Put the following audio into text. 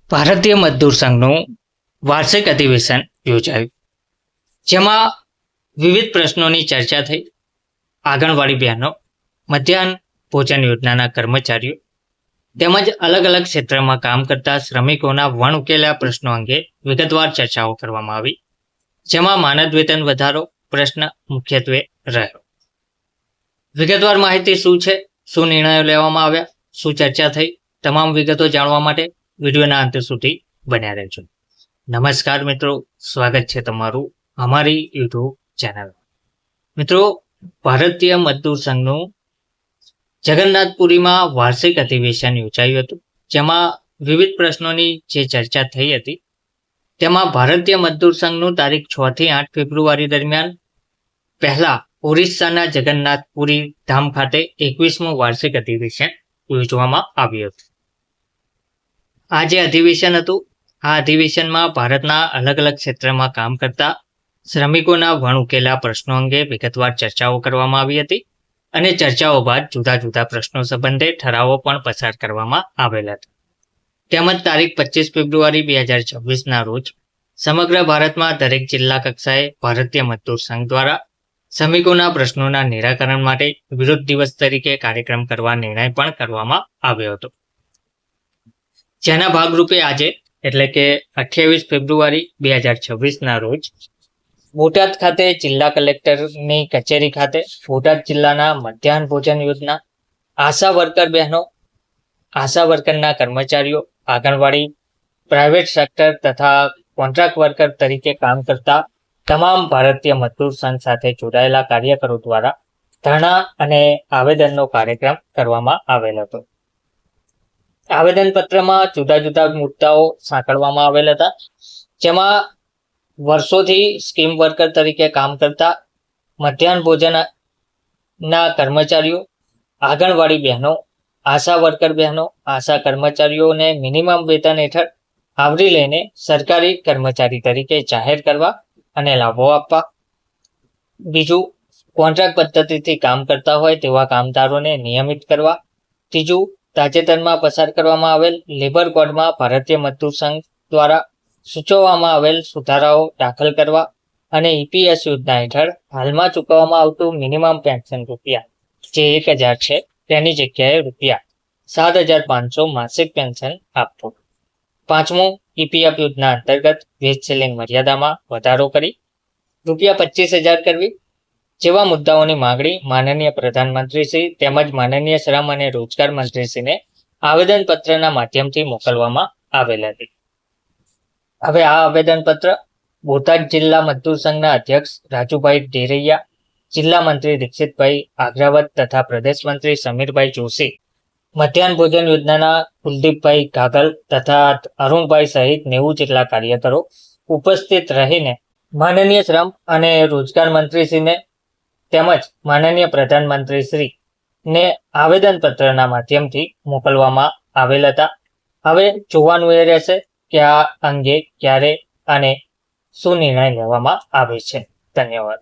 ભારતીય મજદૂર સંઘનું વાર્ષિક અધિવેશન યોજાયું, જેમાં વિવિધ પ્રશ્નોની ચર્ચા થઈ. આંગણવાડી બહેનો, મધ્યાહન ભોજન યોજનાના કર્મચારીઓ તેમજ અલગ અલગ ક્ષેત્રમાં કામ કરતા શ્રમિકોના વણ ઉકેલ્યા પ્રશ્નો અંગે વિગતવાર ચર્ચાઓ કરવામાં આવી, જેમાં માનદ વેતન વધારો પ્રશ્ન મુખ્યત્વે રહ્યો. વિગતવાર માહિતી શું છે, શું નિર્ણયો લેવામાં આવ્યા, શું ચર્ચા થઈ, તમામ વિગતો જાણવા માટે વિડીયોના અંત સુધી બન્યા રહેજો. નમસ્કાર મિત્રો, સ્વાગત છે તમારું અમારી યુટ્યુબ ચેનલ. મિત્રો, ભારતીય મજદૂર સંઘનું જગન્નાથપુરીમાં વાર્ષિક અધિવેશન યોજાયું હતું, જેમાં વિવિધ પ્રશ્નોની જે ચર્ચા થઈ હતી તેમાં ભારતીય મજદૂર સંઘનું તારીખ 6 થી 8 ફેબ્રુઆરી દરમિયાન પહેલા ઓરિસ્સાના જગન્નાથપુરી ધામ ખાતે 21મું વાર્ષિક અધિવેશન યોજવામાં આવ્યું હતું. આ જે અધિવેશન હતું, આ અધિવેશનમાં ભારતના અલગ અલગ ક્ષેત્રમાં કામ કરતા શ્રમિકોના વણ ઉકેલા પ્રશ્નો અંગે વિગતવાર ચર્ચાઓ કરવામાં આવી હતી અને ચર્ચાઓ બાદ જુદા જુદા પ્રશ્નો સંબંધે ઠરાવો પણ પસાર કરવામાં આવેલા હતા. તેમજ તારીખ 25 ફેબ્રુઆરી 2026ના રોજ સમગ્ર ભારતમાં દરેક જિલ્લા કક્ષાએ ભારતીય મજદૂર સંઘ દ્વારા શ્રમિકોના પ્રશ્નોના નિરાકરણ માટે વિરોધ દિવસ તરીકે કાર્યક્રમ કરવા નિર્ણય પણ કરવામાં આવ્યો હતો. જેના ભાગરૂપે આજે એટલે કે 28 ફેબ્રુઆરી 2026ના રોજ બોટાદ ખાતે જિલ્લા કલેક્ટરની કચેરી ખાતે બોટાદ જિલ્લાના મધ્યાહન ભોજન યોજના, આશા વર્કર બહેનો, આશા વર્કરના કર્મચારીઓ, આંગણવાડી, પ્રાઇવેટ સેક્ટર તથા કોન્ટ્રાક્ટ વર્કર તરીકે કામ કરતા તમામ ભારતીય મજદૂર સંઘ સાથે જોડાયેલા કાર્યકરો દ્વારા ધરણા અને આવેદનનો કાર્યક્રમ કરવામાં આવેલ હતો. આવેદનપત્રમાં જુદા જુદા મુદ્દાઓ સાંકળવામાં આવેલ હતા, જેમાં વર્ષોથી સ્કીમ વર્કર તરીકે કામ કરતા મધ્યાહન ભોજનના કર્મચારીઓ, આંગણવાડી બહેનો, આશા વર્કર બહેનો, આશા કર્મચારીઓને મિનિમમ વેતન હેઠળ આવરી લઈને સરકારી કર્મચારી તરીકે જાહેર કરવા અને લાભો આપવા. બીજું, કોન્ટ્રાક્ટ પદ્ધતિથી કામ કરતા હોય તેવા કામદારોને નિયમિત કરવા. ત્રીજું, તાજેતરમાં પસાર કરવામાં આવેલ લેબર કોડમાં ભારતીય મજદૂર સંઘ દ્વારા સૂચવવામાં આવેલ સુધારાઓ દાખલ કરવા અને ઈપીએસ યોજના હેઠળ હાલમાં ચૂકવવામાં આવતું મિનિમમ પેન્શન રૂપિયા જે 1000 છે તેની જગ્યાએ રૂપિયા 7500 માસિક પેન્શન આપવું. પાંચમું, ઈપીએફ યોજના અંતર્ગત વેજ સીલિંગ મર્યાદામાં વધારો કરી રૂપિયા 25000 કરવી જેવા મુદ્દાઓની માંગણી માનનીય પ્રધાનમંત્રીશ્રી તેમજ માનનીય શ્રમ અને રોજગાર મંત્રીશ્રીને આવેદનપત્રના માધ્યમથી મોકલવામાં આવેલ હતી. હવે આ આવેદનપત્ર બોટાદ જિલ્લા મજદૂર સંઘના અધ્યક્ષ રાજુભાઈ ઢેરૈયા, જિલ્લા મંત્રી દીક્ષિતભાઈ આગ્રાવત તથા પ્રદેશ મંત્રી સમીરભાઈ જોશી, મધ્યાહન ભોજન યોજનાના કુલદીપભાઈ ગાગલ તથા અરુણભાઈ સહિત 90 જેટલા કાર્યકરો ઉપસ્થિત રહીને માનનીય શ્રમ અને રોજગાર મંત્રીશ્રીને તેમજ માનનીય પ્રધાનમંત્રીશ્રીને આવેદનપત્રના માધ્યમથી મોકલવામાં આવેલ હતા. હવે જોવાનું એ રહેશે કે આ અંગે ક્યારે અને શું નિર્ણય લેવામાં આવે છે. ધન્યવાદ.